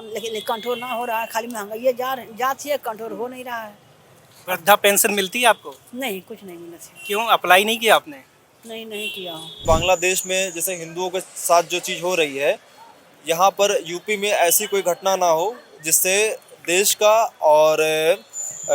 लेकिन कंट्रोल ना हो रहा है, खाली महंगाई जाती है, कंट्रोल हो नहीं रहा है। वृद्धा पेंशन मिलती है आपको? नहीं, कुछ नहीं मिला है। क्यों अप्लाई नहीं किया आपने? नहीं, नहीं किया हूँ। बांग्लादेश में जैसे हिंदुओं के साथ जो चीज़ हो रही है, यहाँ पर यूपी में ऐसी कोई घटना ना हो जिससे देश का और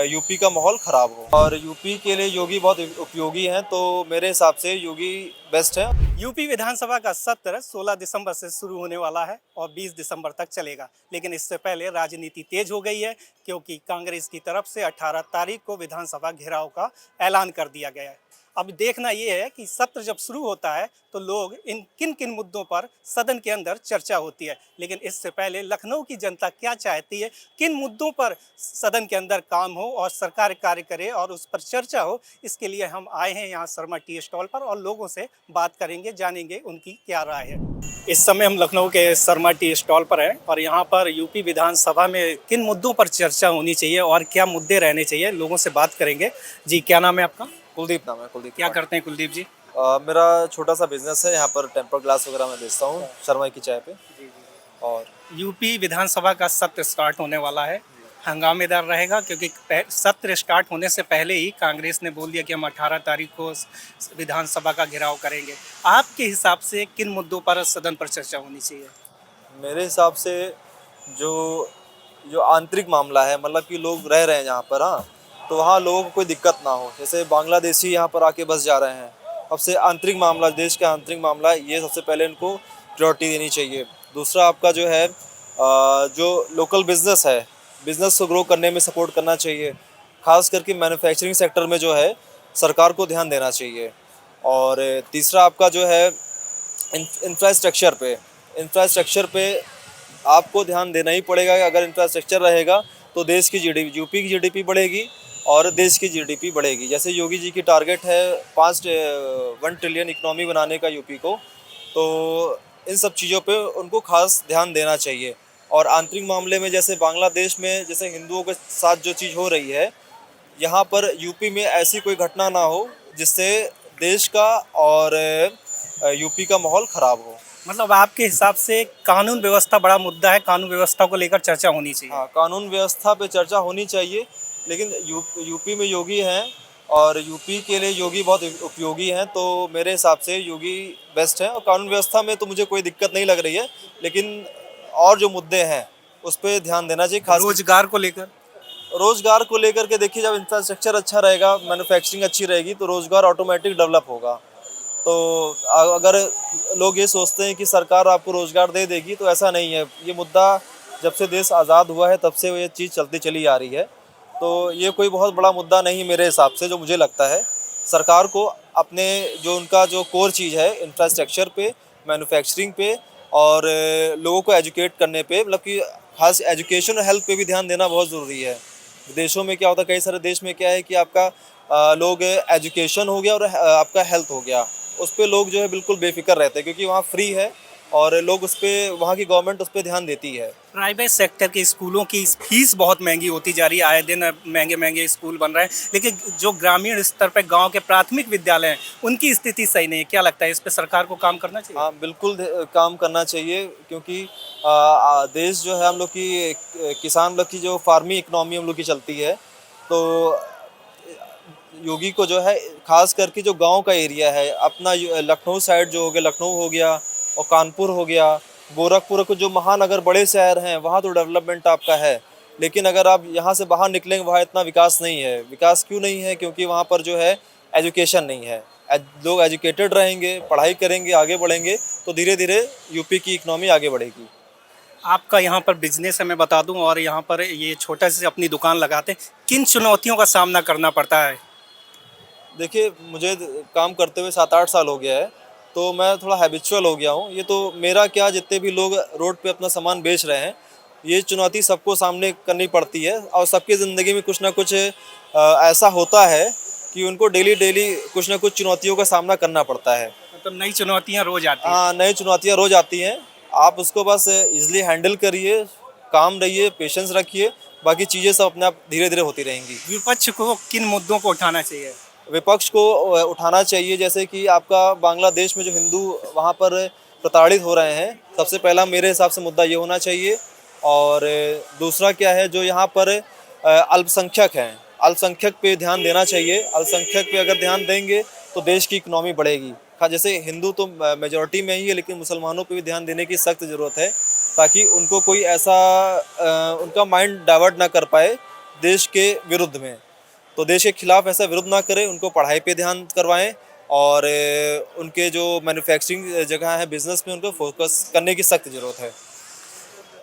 यूपी का माहौल ख़राब हो। और यूपी के लिए योगी बहुत उपयोगी हैं, तो मेरे हिसाब से योगी बेस्ट है। यूपी विधानसभा का सत्र 16 दिसंबर से शुरू होने वाला है और 20 दिसंबर तक चलेगा, लेकिन इससे पहले राजनीति तेज हो गई है क्योंकि कांग्रेस की तरफ से 18 तारीख को विधानसभा घेराव का ऐलान कर दिया गया है। अब देखना ये है कि सत्र जब शुरू होता है तो लोग इन किन किन मुद्दों पर सदन के अंदर चर्चा होती है, लेकिन इससे पहले लखनऊ की जनता क्या चाहती है, किन मुद्दों पर सदन के अंदर काम हो और सरकार कार्य करे और उस पर चर्चा हो, इसके लिए हम आए हैं यहाँ शर्मा टी स्टॉल पर और लोगों से बात करेंगे, जानेंगे उनकी क्या राय है। इस समय हम लखनऊ के शर्मा टी स्टॉल पर हैं और यहाँ पर यूपी विधानसभा में किन मुद्दों पर चर्चा होनी चाहिए और क्या मुद्दे रहने चाहिए, लोगों से बात करेंगे। जी, क्या नाम है आपका? कुलदीप नाम है, कुलदीप। क्या करते हैं कुलदीप जी? मेरा छोटा सा बिजनेस है, यहाँ पर टेम्पर ग्लास वगैरह मैं बेचता हूँ शर्मा की चाय पे। और यूपी विधानसभा का सत्र स्टार्ट होने वाला है, हंगामेदार रहेगा क्योंकि सत्र स्टार्ट होने से पहले ही कांग्रेस ने बोल दिया कि हम 18 तारीख को विधानसभा का घेराव करेंगे। आपके हिसाब से किन मुद्दों पर सदन पर चर्चा होनी चाहिए? मेरे हिसाब से जो जो आंतरिक मामला है, मतलब कि लोग रह रहे हैं यहाँ पर, हाँ, तो वहाँ लोगों को कोई दिक्कत ना हो। जैसे बांग्लादेशी यहाँ पर आके बस जा रहे हैं, अब से आंतरिक मामला, देश का आंतरिक मामला, ये सबसे पहले इनको प्रायोरिटी देनी चाहिए। दूसरा आपका जो है जो लोकल बिजनेस है, बिजनेस को ग्रो करने में सपोर्ट करना चाहिए। खास करके मैन्युफैक्चरिंग सेक्टर में जो है सरकार को ध्यान देना चाहिए। और तीसरा आपका जो है इंफ्रास्ट्रक्चर पे आपको ध्यान देना ही पड़ेगा। अगर इंफ्रास्ट्रक्चर रहेगा तो देश की जीडीपी, यूपी की जीडीपी बढ़ेगी और देश की जीडीपी बढ़ेगी। जैसे योगी जी की टारगेट है 1 ट्रिलियन इकोनॉमी बनाने का यूपी को, तो इन सब चीज़ों पे उनको खास ध्यान देना चाहिए। और आंतरिक मामले में जैसे बांग्लादेश में जैसे हिंदुओं के साथ जो चीज़ हो रही है, यहाँ पर यूपी में ऐसी कोई घटना ना हो जिससे देश का और यूपी का माहौल ख़राब हो। मतलब आपके हिसाब से कानून व्यवस्था बड़ा मुद्दा है, कानून व्यवस्था को लेकर चर्चा होनी चाहिए। हाँ, कानून व्यवस्था पे चर्चा होनी चाहिए, लेकिन यूपी में योगी हैं और यूपी के लिए योगी बहुत उपयोगी हैं, तो मेरे हिसाब से योगी बेस्ट है। और कानून व्यवस्था में तो मुझे कोई दिक्कत नहीं लग रही है, लेकिन और जो मुद्दे हैं उस पर ध्यान देना चाहिए। खास रोजगार को लेकर के देखिए, जब इंफ्रास्ट्रक्चर अच्छा रहेगा, मैन्युफैक्चरिंग अच्छी रहेगी, तो रोजगार ऑटोमेटिक डेवलप होगा। तो अगर लोग ये सोचते हैं कि सरकार आपको रोजगार दे देगी, तो ऐसा नहीं है। ये मुद्दा जब से देश आज़ाद हुआ है तब से ये चीज़ चलती चली आ रही है, तो ये कोई बहुत बड़ा मुद्दा नहीं मेरे हिसाब से। जो मुझे लगता है सरकार को अपने जो उनका जो कोर चीज़ है इंफ्रास्ट्रक्चर पे, मैन्युफैक्चरिंग पे और लोगों को एजुकेट करने पे, मतलब कि खास एजुकेशन और हेल्थ पे भी ध्यान देना बहुत ज़रूरी है। विदेशों में क्या होता है, कई सारे देश में क्या है कि आपका लोग एजुकेशन हो गया और आपका हेल्थ हो गया, उस पर लोग जो है बिल्कुल बेफिक्र रहते हैं, क्योंकि वहाँ फ्री है और लोग उस पर, वहाँ की गवर्नमेंट उस पर ध्यान देती है। प्राइवेट सेक्टर के स्कूलों की फीस बहुत महंगी होती जा रही है, आए दिन महंगे महंगे स्कूल बन रहे हैं, लेकिन जो ग्रामीण स्तर पर गांव के प्राथमिक विद्यालय हैं उनकी स्थिति सही नहीं है। क्या लगता है, इस पर सरकार को काम करना चाहिए? हाँ, बिल्कुल काम करना चाहिए, क्योंकि देश जो है हम लोग की, किसान लोग की जो फार्मिंग इकनॉमी हम लोग की चलती है, तो योगी को जो है खास करके जो गांव का एरिया है अपना, लखनऊ साइड जो हो गया, लखनऊ हो गया और कानपुर हो गया, गोरखपुर को जो महानगर बड़े शहर हैं, वहाँ तो डेवलपमेंट आपका है। लेकिन अगर आप यहाँ से बाहर निकलेंगे, वहाँ इतना विकास नहीं है। विकास क्यों नहीं है? क्योंकि वहाँ पर जो है एजुकेशन नहीं है। लोग एजुकेटेड रहेंगे, पढ़ाई करेंगे, आगे बढ़ेंगे, तो धीरे धीरे यूपी की इकनॉमी आगे बढ़ेगी। आपका यहाँ पर बिजनेस है, मैं बता दूं, और यहाँ पर ये छोटा सी अपनी दुकान लगाते हैं, किन चुनौतियों का सामना करना पड़ता है? देखिए, मुझे काम करते हुए 7-8 साल हो गया है, तो मैं थोड़ा हैबिचुअल हो गया हूँ। ये तो मेरा क्या, जितने भी लोग रोड पे अपना सामान बेच रहे हैं, ये चुनौती सबको सामने करनी पड़ती है। और सबकी ज़िंदगी में कुछ ना कुछ ऐसा होता है कि उनको डेली कुछ ना कुछ चुनौतियों का सामना करना पड़ता है। मतलब नई चुनौतियाँ रोज आती हैं। हाँ, नई चुनौतियाँ रोज आती हैं। आप उसको बस ईजिली हैंडल करिए, काम रहिए, पेशेंस रखिए, बाकी चीज़ें सब अपने आप धीरे धीरे होती रहेंगी। विपक्ष को किन मुद्दों को उठाना चाहिए? विपक्ष को उठाना चाहिए, जैसे कि आपका बांग्लादेश में जो हिंदू वहाँ पर प्रताड़ित हो रहे हैं, सबसे पहला मेरे हिसाब से मुद्दा ये होना चाहिए और दूसरा क्या है, जो यहाँ पर अल्पसंख्यक हैं, अल्पसंख्यक पे ध्यान देना चाहिए। अल्पसंख्यक पे अगर ध्यान देंगे तो देश की इकनॉमी बढ़ेगी। जैसे हिंदू तो मेजॉरिटी में ही है, लेकिन मुसलमानों पे भी ध्यान देने की सख्त ज़रूरत है, ताकि उनको कोई ऐसा उनका माइंड डाइवर्ट ना कर पाए देश के विरुद्ध में। तो देश के खिलाफ ऐसा विरोध ना करें, उनको पढ़ाई पे ध्यान करवाएं और उनके जो मैन्युफैक्चरिंग जगह है, बिजनेस में उनको फोकस करने की सख्त ज़रूरत है।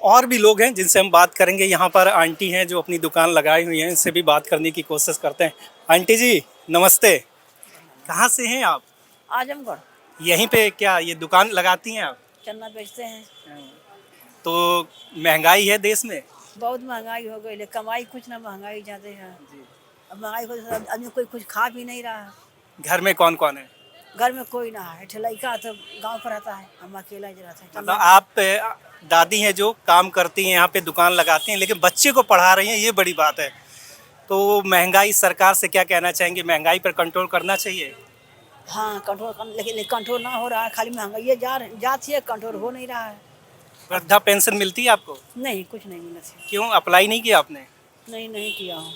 और भी लोग हैं जिनसे हम बात करेंगे। यहाँ पर आंटी हैं जो अपनी दुकान लगाई हुई हैं, इनसे भी बात करने की कोशिश करते हैं। आंटी जी नमस्ते, कहाँ से हैं आप? आजमगढ़ यहीं पे क्या ये दुकान लगाती हैं आप? चन्ना बेचते हैं। तो महंगाई है देश में? बहुत महंगाई हो गई, लेकिन कमाई कुछ ना, महंगाई ज़्यादा है। अब महंगाई को आदमी कोई कुछ खा भी नहीं रहा। घर में कौन कौन है? घर में कोई ना है, लड़का तो गांव पर रहता है, हम अकेला ही रहते हैं। मतलब आप दादी हैं जो काम करती हैं, यहाँ पे दुकान लगाती हैं, लेकिन बच्चे को पढ़ा रही हैं, ये बड़ी बात है। तो महंगाई, सरकार से क्या कहना चाहेंगे? महंगाई पर कंट्रोल करना चाहिए? हाँ कंट्रोल कर, लेकिन कंट्रोल ना हो रहा है। खाली महंगाई जाती है, कंट्रोल हो नहीं रहा है। वृद्धा पेंशन मिलती है आपको? नहीं, कुछ नहीं मिला था। क्यों अप्लाई नहीं किया आपने? नहीं किया हूँ।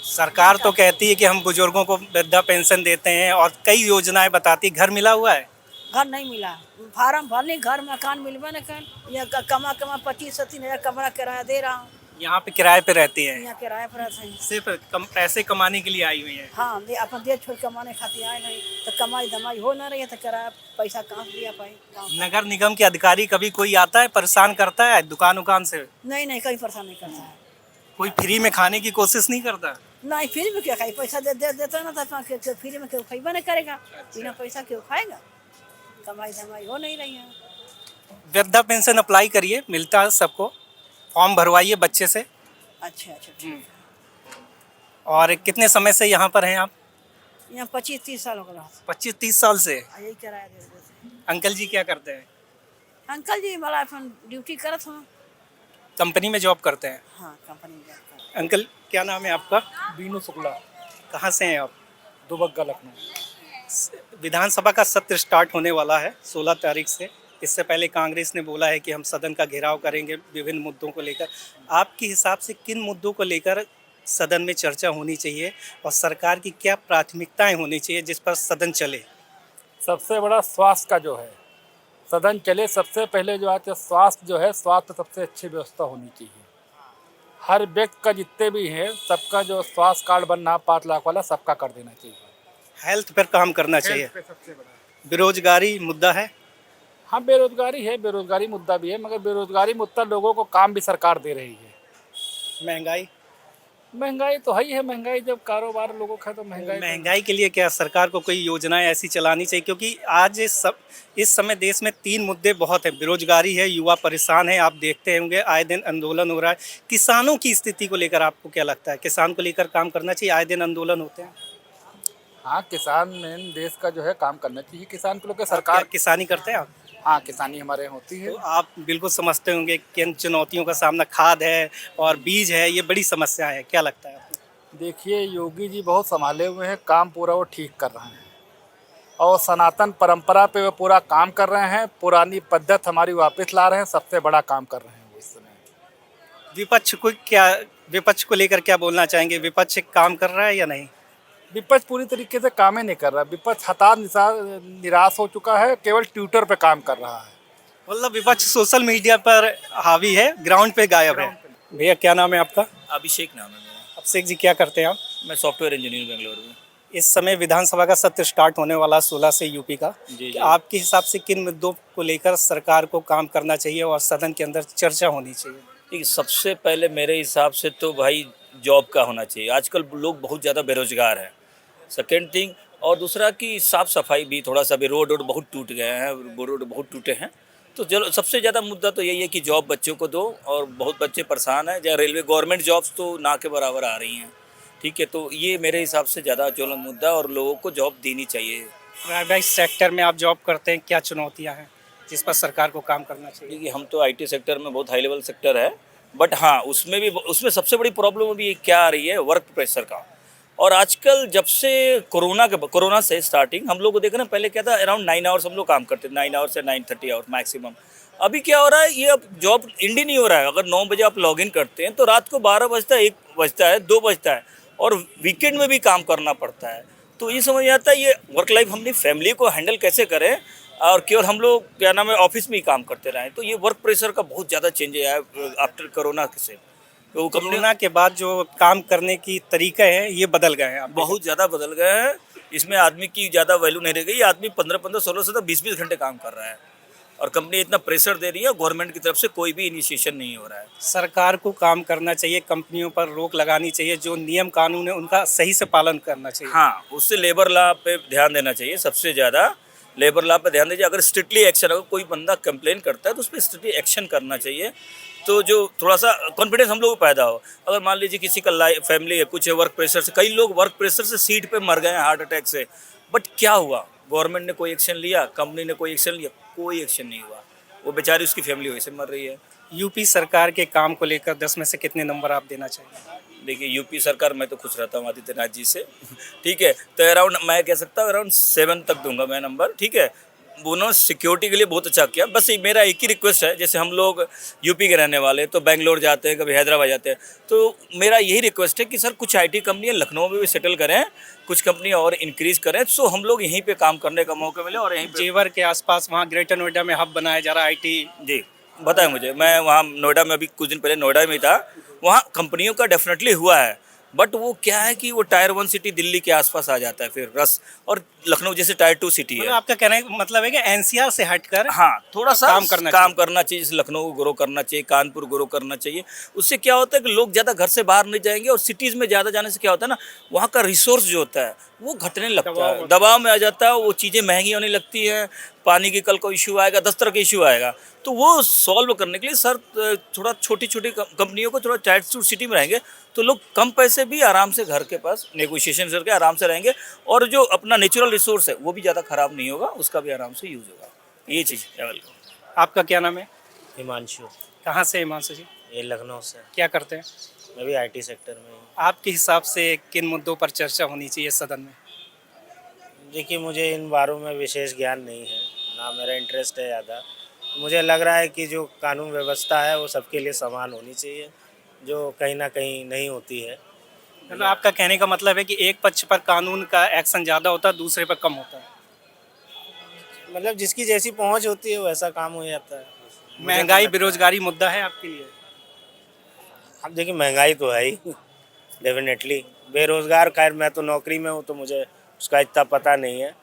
सरकार तो कहती है कि हम बुजुर्गों को वृद्धा पेंशन देते हैं और कई योजनाएं बताती। घर मिला हुआ है? घर नहीं मिला, फार्म भर ली, घर मकान मिलवा न कर। यहाँ कमा 25-30 हज़ार कमरा किराया दे रहा हूँ। यहाँ पे किराए पे रहती हैं? यहाँ किराए पर रहते हैं। सिर्फ कम पैसे कमाने के लिए आई हुई हैं? हाँ, अपन देश छोड़ कमाने खातिर आए नहीं, तो कमाई धमाई हो ना रही है, तो किराया पैसा कहाँ से दिया पाए गाँव? नगर निगम के अधिकारी कभी कोई आता है परेशान करता है दुकान उकान से? नहीं, कहीं परेशान नहीं करता है। कोई फ्री में खाने की कोशिश नहीं करता? नहीं, फ्री में क्या खाई, पैसा देता ना, तो फ्री में क्यों खाइबा नहीं करेगा। बिना पैसा क्यों खाएगा? कमाई धमाई हो नहीं रही है। वृद्धा पेंशन अप्लाई करिए, मिलता है सबको। फॉर्म भरवाइए बच्चे से। अच्छा ठीक है। और कितने समय से यहाँ पर हैं आप? यहाँ 25-30 साल हो गया। 25-30 साल से? यही किराया दे देते हैं। अंकल जी क्या करते हैं? अंकल जी हमारा अपन ड्यूटी करत हूँ। कंपनी में जॉब करते हैं? हाँ, कंपनी में जॉब करते अंकल क्या नाम है आपका? बीनू शुक्ला, कहाँ से हैं आप? दुबग्गा, लखनऊ। विधानसभा का सत्र स्टार्ट होने वाला है 16 तारीख से। इससे पहले कांग्रेस ने बोला है कि हम सदन का घेराव करेंगे विभिन्न मुद्दों को लेकर। आपके हिसाब से किन मुद्दों को लेकर सदन में चर्चा होनी चाहिए और सरकार की क्या प्राथमिकताएं होनी चाहिए जिस पर सदन चले? सबसे बड़ा स्वास्थ्य का जो है, सदन चले सबसे पहले जो है स्वास्थ्य जो है, स्वास्थ्य पर सबसे अच्छी व्यवस्था होनी चाहिए। हर व्यक्ति का जितने भी हैं सबका जो स्वास्थ्य कार्ड बनना 5 लाख वाला सबका कर देना चाहिए। हेल्थ पर काम करना चाहिए। हेल्थ पे सबसे बड़ा। बेरोजगारी मुद्दा है? हाँ, बेरोजगारी है, बेरोजगारी मुद्दा भी है, मगर बेरोजगारी मुद्दा लोगों को काम भी सरकार दे रही है। महंगाई तो है ही है। महंगाई जब कारोबार लोगों का, तो महंगाई के लिए क्या सरकार को कोई योजनाएं ऐसी चलानी चाहिए? क्योंकि आज इस समय देश में 3 मुद्दे बहुत हैं। बेरोजगारी है, युवा परेशान है, आप देखते होंगे आए दिन आंदोलन हो रहा है। किसानों की स्थिति को लेकर आपको क्या लगता है? किसान को लेकर काम करना चाहिए? आए दिन आंदोलन होते हैं। हाँ, किसान में देश का जो है काम करना चाहिए। किसान को लोग सरकार सरकार, किसानी करते हैं आप? हाँ किसानी हमारे यहाँ होती है। तो आप बिल्कुल समझते होंगे किन चुनौतियों का सामना, खाद है और बीज है, ये बड़ी समस्या है। क्या लगता है आपको? देखिए, योगी जी बहुत संभाले हुए हैं, काम पूरा वो ठीक कर रहे हैं और सनातन परंपरा पे वो पूरा काम कर रहे हैं। पुरानी पद्धत हमारी वापस ला रहे हैं, सबसे बड़ा काम कर रहे हैं वो इस समय। विपक्ष को लेकर क्या बोलना चाहेंगे? विपक्ष काम कर रहा है या नहीं? विपक्ष पूरी तरीके से काम ही नहीं कर रहा। विपक्ष निराश हो चुका है, केवल ट्विटर पे काम कर रहा है। मतलब विपक्ष सोशल मीडिया पर हावी है, ग्राउंड पे गायब है। भैया क्या नाम है आपका? अभिषेक नाम है मेरा। अभिषेक जी क्या करते हैं आप? मैं सॉफ्टवेयर इंजीनियर बेंगलुरु में। इस समय विधानसभा का सत्र स्टार्ट होने वाला 16 से यूपी का। जी। आपके हिसाब से किन मुद्दों को लेकर सरकार को काम करना चाहिए और सदन के अंदर चर्चा होनी चाहिए? ठीक, सबसे पहले मेरे हिसाब से तो भाई जॉब का होना चाहिए। आजकल लोग बहुत ज़्यादा बेरोजगार हैं। सेकेंड थिंग, और दूसरा कि साफ़ सफाई भी थोड़ा सा भी, रोड बहुत टूट गए हैं, रोड बहुत टूटे हैं। तो चलो सबसे ज़्यादा मुद्दा तो यही है कि जॉब बच्चों को दो, और बहुत बच्चे परेशान हैं। जहाँ रेलवे गवर्नमेंट जॉब्स तो ना के बराबर आ रही हैं। ठीक है, तो ये मेरे हिसाब से ज़्यादा ज्वलंत मुद्दा, और लोगों को जॉब देनी चाहिए। प्राइवेट सेक्टर में आप जॉब करते हैं, क्या चुनौतियाँ हैं जिस पर सरकार को काम करना चाहिए? क्योंकि हम तो आईटी सेक्टर में बहुत हाई लेवल सेक्टर है, बट हाँ उसमें सबसे बड़ी प्रॉब्लम अभी क्या आ रही है, वर्क प्रेशर का। और आजकल जब से कोरोना से स्टार्टिंग हम लोग को देखा ना, पहले क्या था, अराउंड 9 आवर्स हम लोग काम करते थे, 9 आवर्स से 9:30 आवर्स मैक्सिमम। अभी क्या हो रहा है, ये अब जॉब एंड ही नहीं हो रहा है। अगर 9 बजे आप लॉग इन करते हैं तो रात को 12 बजता है, 1 बजता है, 2 बजता है, और वीकेंड में भी काम करना पड़ता है। तो ये समझ में आता है ये वर्क लाइफ हमने फैमिली को हैंडल कैसे करें, और केवल हम लोग क्या नाम है ऑफिस में ही काम करते रहें। तो ये वर्क प्रेशर का बहुत ज़्यादा चेंज है आफ्टर कोरोना से। तो कंपनी कोरोना के बाद जो काम करने की तरीके हैं ये बदल गए हैं। आप बहुत ज़्यादा बदल गए हैं। इसमें आदमी की ज़्यादा वैल्यू नहीं रह गई। आदमी 15-15, 16-16, 20-20 घंटे काम कर रहा है, और कंपनी इतना प्रेशर दे रही है, गवर्नमेंट की तरफ से कोई भी इनिशिएशन नहीं हो रहा है। सरकार को काम करना चाहिए, कंपनियों पर रोक लगानी चाहिए, जो नियम कानून है उनका सही से पालन करना चाहिए। हाँ, उससे लेबर लॉ पे ध्यान देना चाहिए। सबसे ज़्यादा लेबर लॉ पे ध्यान दीजिए। अगर स्ट्रिक्टली एक्शन, अगर कोई बंदा कंप्लेन करता है तो उस पर स्ट्रिक्टली एक्शन करना चाहिए, तो जो थोड़ा सा कॉन्फिडेंस हम लोग को पैदा हो। अगर मान लीजिए किसी का फैमिली है, कुछ है, वर्क प्रेशर से, कई लोग वर्क प्रेशर से सीट पे मर गए हैं हार्ट अटैक से, बट क्या हुआ? गवर्नमेंट ने कोई एक्शन लिया? कंपनी ने कोई एक्शन लिया? कोई एक्शन नहीं हुआ। वो बेचारी, उसकी फैमिली वैसे मर रही है। यूपी सरकार के काम को लेकर 10 में से कितने नंबर आप देना चाहिए? देखिए, यूपी सरकार, मैं तो खुश रहता हूँ आदित्यनाथ जी से, ठीक है, तो अराउंड मैं कह सकता हूँ अराउंड 7 तक दूंगा मैं नंबर, ठीक है। उन्होंने सिक्योरिटी के लिए बहुत अच्छा किया। बस मेरा एक ही रिक्वेस्ट है, जैसे हम लोग यूपी के रहने वाले तो बेंगलोर जाते हैं, कभी हैदराबाद जाते हैं, तो मेरा यही रिक्वेस्ट है कि सर कुछ आईटी कंपनियां लखनऊ में भी सेटल करें, कुछ कंपनियां और इंक्रीज करें, सो हम लोग यहीं पे काम करने का मौका मिले। और यहीं पे जेवर के आसपास वहाँ ग्रेटर नोएडा में हब बनाया जा रहा है आईटी। जी बताएं मुझे, मैं वहाँ नोएडा में अभी कुछ दिन पहले नोएडा में ही था, वहाँ कंपनियों का डेफिनेटली हुआ है, बट वो क्या है कि वो टायर 1 सिटी दिल्ली के आसपास आ जाता है फिर रस, और लखनऊ जैसे टायर 2 सिटी है। मतलब आपका कहने का मतलब है कि एनसीआर से हटकर हाँ, थोड़ा सा काम करना चाहिए। जैसे लखनऊ को ग्रो करना चाहिए, कानपुर ग्रो करना चाहिए। उससे क्या होता है कि लोग ज़्यादा घर से बाहर नहीं जाएंगे, और सिटीज़ में ज़्यादा जाने से क्या होता है ना, वहाँ का रिसोर्स जो होता है वो घटने लगता है, दबाव में आ जाता है, वो चीज़ें महंगी होने लगती हैं, पानी की कल को इशू आएगा, 10 तरह के इशू आएगा। तो वो सॉल्व करने के लिए सर थोड़ा छोटी छोटी कंपनियों को थोड़ा टायर 2 सिटी में रहेंगे तो लोग कम पैसे भी आराम से घर के पास नेगोशिएशन करके आराम से रहेंगे, और जो अपना नेचुरल रिसोर्स है वो भी ज़्यादा ख़राब नहीं होगा, उसका भी आराम से यूज़ होगा। ये चीज़ है। आपका क्या नाम है? हिमांशु। कहाँ से हिमांशु जी? ये लखनऊ से। क्या करते हैं? मैं भी आईटी सेक्टर में हूँ। आपके हिसाब से किन मुद्दों पर चर्चा होनी चाहिए सदन में? देखिए, मुझे इन बारों में विशेष ज्ञान नहीं है, ना मेरा इंटरेस्ट है ज़्यादा। मुझे लग रहा है कि जो कानून व्यवस्था है वो सबके लिए समान होनी चाहिए, जो कहीं ना कहीं नहीं होती है। मतलब आपका कहने का मतलब है कि एक पक्ष पर कानून का एक्शन ज़्यादा होता है, दूसरे पर कम होता है। मतलब जिसकी जैसी पहुँच होती है वैसा काम हो जाता है। महंगाई, बेरोजगारी मुद्दा है आपके लिए? अब देखिए, महंगाई तो है ही डेफिनेटली। बेरोज़गार, खैर मैं तो नौकरी में हूँ तो मुझे उसका इतना पता नहीं है,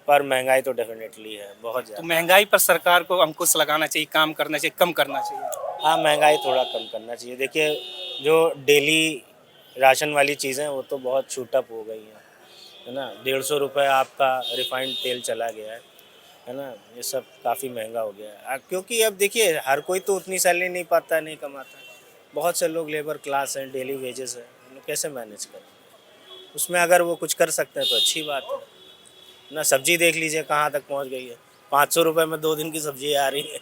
पर महंगाई तो डेफिनेटली है बहुत तो ज़्यादा। महंगाई पर सरकार को अंकुश लगाना चाहिए, काम करना चाहिए, कम करना चाहिए। हाँ, महंगाई थोड़ा कम करना चाहिए। देखिए, जो डेली राशन वाली चीज़ें वो तो बहुत छूटअप हो गई हैं, है ना। 150 रुपये आपका रिफाइंड तेल चला गया है ना। ये सब काफ़ी महंगा हो गया है, क्योंकि अब देखिए हर कोई तो उतनी सैलरी नहीं पाता, नहीं कमाता। बहुत से लोग लेबर क्लास हैं, डेली वेजेस है, कैसे मैनेज करें? उसमें अगर वो कुछ कर सकते हैं तो अच्छी बात है ना। सब्जी देख लीजिए कहाँ तक पहुँच गई है, 500 रुपये में 2 दिन की सब्जी आ रही है।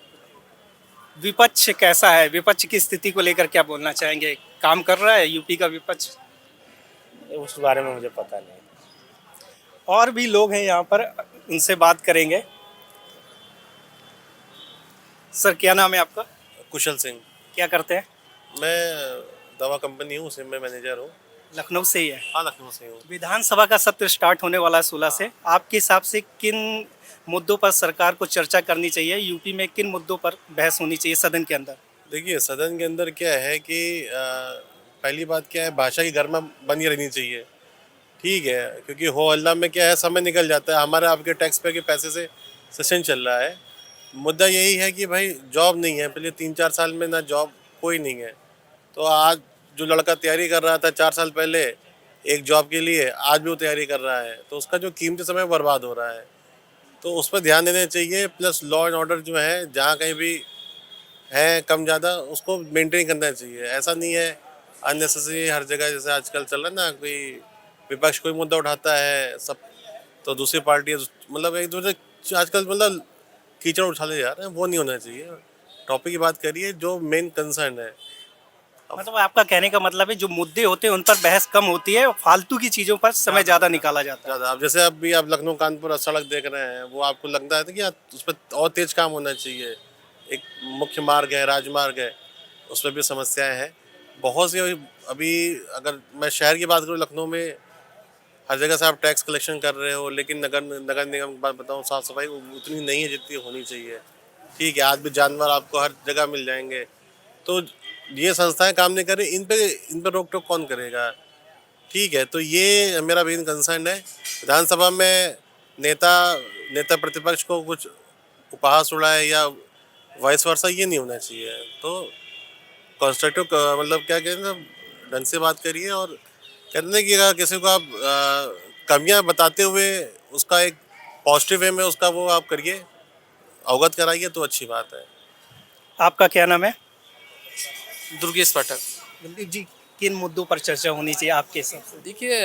विपक्ष कैसा है? विपक्ष की स्थिति को लेकर क्या बोलना चाहेंगे? काम कर रहा है यूपी का विपक्ष? उस बारे में मुझे पता नहीं। और भी लोग हैं यहाँ पर, उनसे बात करेंगे। सर, क्या नाम है आपका? कुशल सिंह। क्या करते हैं? मैं दवा कंपनी हूँ, उसमें मैं मैनेजर हूँ। लखनऊ से ही है? हाँ, लखनऊ से हूँ। विधानसभा का सत्र स्टार्ट होने वाला है 16 से। आपके हिसाब से किन मुद्दों पर सरकार को चर्चा करनी चाहिए? यूपी में किन मुद्दों पर बहस होनी चाहिए सदन के अंदर? देखिए, सदन के अंदर क्या है कि पहली बात क्या है, भाषा की गर्मा बनी रहनी चाहिए, ठीक है, क्योंकि हो हल्ला में क्या है, समय निकल जाता है। हमारे आपके टैक्स पे के पैसे से सेशन चल रहा है। मुद्दा यही है कि भाई जॉब नहीं है, पहले 3-4 साल में ना जॉब कोई नहीं है। तो आज जो लड़का तैयारी कर रहा था 4 साल पहले एक जॉब के लिए, आज भी वो तैयारी कर रहा है, तो उसका जो कीमती समय बर्बाद हो रहा है, तो उस पर ध्यान देना चाहिए। प्लस लॉ एंड ऑर्डर जो है, जहाँ कहीं भी है कम ज़्यादा, उसको मेंटेन करना चाहिए। ऐसा नहीं है अननेसेसरी हर जगह, जैसे आजकल चल रहा है ना, कोई विपक्ष कोई मुद्दा उठाता है सब, तो दूसरी पार्टी मतलब एक दूसरे आजकल मतलब कीचड़ उछाले जा रहे हैं, वो नहीं होना चाहिए। टॉपिक की बात करिए जो मेन कंसर्न है। मतलब आपका कहने का मतलब है जो मुद्दे होते हैं उन पर बहस कम होती है और फालतू की चीज़ों पर समय ज़्यादा निकाला जाता है। ज़्यादा, अब जैसे अभी आप लखनऊ कानपुर सड़क देख रहे हैं, वो आपको लगता है कि यार उस पर और तेज काम होना चाहिए। एक मुख्य मार्ग है, राजमार्ग है, उसमें भी समस्याएं हैं बहुत सी। अभी अगर मैं शहर की बात करूँ, लखनऊ में हर जगह से आप टैक्स कलेक्शन कर रहे हो, लेकिन नगर निगम की बात बताऊँ, साफ़ सफाई उतनी नहीं है जितनी होनी चाहिए। ठीक है, आज भी जानवर आपको हर जगह मिल जाएंगे, तो ये संस्थाएं काम नहीं कर रही, इन पे रोक टोक कौन करेगा? ठीक है, तो ये मेरा मेन कंसर्न है। विधानसभा में नेता प्रतिपक्ष को कुछ उपहास उड़ाए या वाइस वर्सा, ये नहीं होना चाहिए। तो कंस्ट्रक्टिव मतलब क्या कहते हैं, ढंग से बात करिए, और कहते हैं कि अगर किसी को आप कमियां बताते हुए उसका एक पॉजिटिव वे में उसका वो आप करिए, अवगत कराइए, तो अच्छी बात है। आपका क्या नाम है? दुर्गेश पाठक। जी, किन मुद्दों पर चर्चा होनी चाहिए आपके हिसाब से? देखिए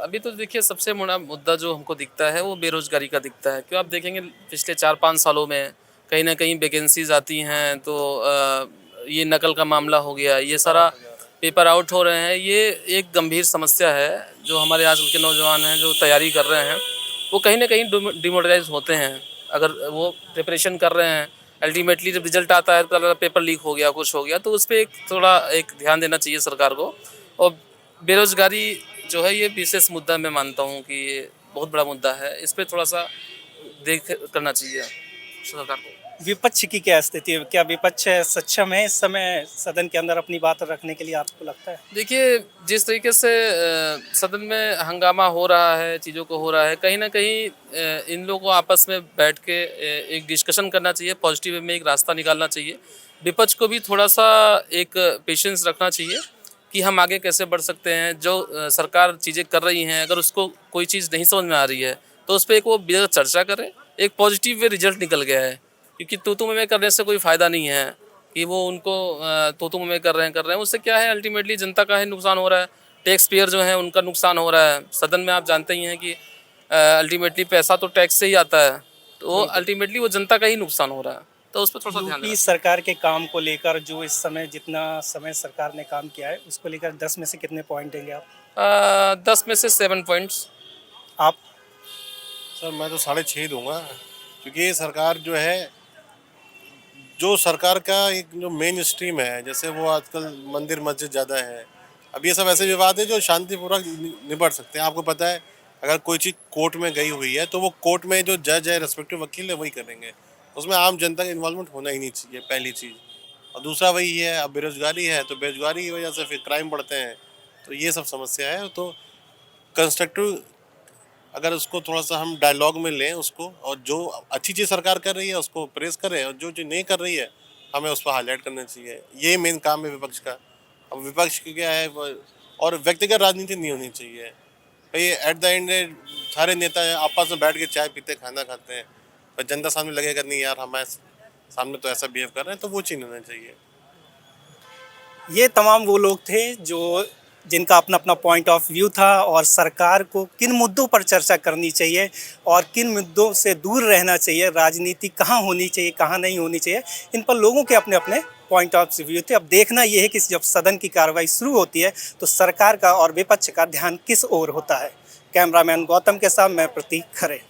अभी तो देखिए सबसे बड़ा मुद्दा जो हमको दिखता है वो बेरोजगारी का दिखता है। क्यों, आप देखेंगे पिछले 4-5 सालों में कहीं ना कहीं वैकेंसीज आती हैं, तो ये नकल का मामला हो गया, ये सारा पेपर आउट हो रहे हैं। ये एक गंभीर समस्या है जो हमारे आजकल के नौजवान हैं जो तैयारी कर रहे हैं, वो कहीं ना कहीं डिमोरलाइज होते हैं। अगर वो प्रिपरेशन कर रहे हैं, अल्टीमेटली जब रिजल्ट आता है तो पेपर लीक हो गया, कुछ हो गया, तो उस पर एक ध्यान देना चाहिए सरकार को। और बेरोजगारी जो है ये विशेष मुद्दा मैं मानता हूँ कि ये बहुत बड़ा मुद्दा है, इस पर थोड़ा सा देख करना चाहिए सरकार को। विपक्ष की क्या स्थिति है? क्या विपक्ष सक्षम है इस समय सदन के अंदर अपनी बात रखने के लिए, आपको लगता है? देखिए जिस तरीके से सदन में हंगामा हो रहा है, चीज़ों को हो रहा है, कहीं ना कहीं इन लोगों को आपस में बैठ के एक डिस्कशन करना चाहिए, पॉजिटिव वे में एक रास्ता निकालना चाहिए। विपक्ष को भी थोड़ा सा एक पेशेंस रखना चाहिए कि हम आगे कैसे बढ़ सकते हैं। जो सरकार चीज़ें कर रही हैं, अगर उसको कोई चीज़ नहीं समझ में आ रही है तो उस पर एक वो चर्चा करें, एक पॉजिटिव वे रिजल्ट निकल गया है। क्योंकि तू में करने से कोई फ़ायदा नहीं है कि वो उनको तू में कर रहे हैं, उससे क्या है, अल्टीमेटली जनता का है नुकसान हो रहा है, टैक्स पेयर जो है उनका नुकसान हो रहा है। सदन में आप जानते ही हैं कि अल्टीमेटली पैसा तो टैक्स से ही आता है, तो अल्टीमेटली वो जनता का ही नुकसान हो रहा है, तो उस पर थोड़ा सा ध्यान देना। सरकार के काम को लेकर जो इस समय जितना समय सरकार ने काम किया है उसको लेकर 10 में से कितने पॉइंट देंगे आप? 10 में से 7 पॉइंट्स। आप? सर मैं तो 6.5 दूंगा, क्योंकि ये सरकार जो है, जो सरकार का एक जो मेन स्ट्रीम है, जैसे वो आजकल मंदिर मस्जिद ज़्यादा है। अब ये सब ऐसे विवाद है जो शांतिपूर्वक निपट सकते हैं। आपको पता है, अगर कोई चीज़ कोर्ट में गई हुई है तो वो कोर्ट में जो जज है, रेस्पेक्टिव वकील है, वही करेंगे। उसमें आम जनता का इन्वॉल्वमेंट होना ही नहीं चाहिए, पहली चीज़। और दूसरा वही है, अब बेरोजगारी है तो बेरोजगारी की वजह से फिर क्राइम बढ़ते हैं, तो ये सब समस्या है। तो कंस्ट्रक्टिव अगर उसको थोड़ा सा हम डायलॉग में लें उसको, और जो अच्छी चीज़ सरकार कर रही है उसको प्रेस करें, और जो चीज़ नहीं कर रही है हमें उस पर हाईलाइट करना चाहिए। ये मेन काम है विपक्ष का। अब विपक्ष की क्या है, और व्यक्तिगत राजनीति नहीं होनी चाहिए भाई। एट द एंड सारे नेता आपस में बैठ के चाय पीते, खाना खाते हैं, पर जनता सामने लगेगा नहीं यार हमारे सामने तो ऐसा बिहेव कर रहे हैं, तो वो चीज़ होना चाहिए। ये तमाम वो लोग थे जिनका अपना अपना पॉइंट ऑफ व्यू था, और सरकार को किन मुद्दों पर चर्चा करनी चाहिए और किन मुद्दों से दूर रहना चाहिए, राजनीति कहाँ होनी चाहिए, कहाँ नहीं होनी चाहिए, इन पर लोगों के अपने अपने पॉइंट ऑफ व्यू थे। अब देखना ये है कि जब सदन की कार्रवाई शुरू होती है तो सरकार का और विपक्ष का ध्यान किस ओर होता है। कैमरामैन गौतम के साथ मैं प्रतीक खरे।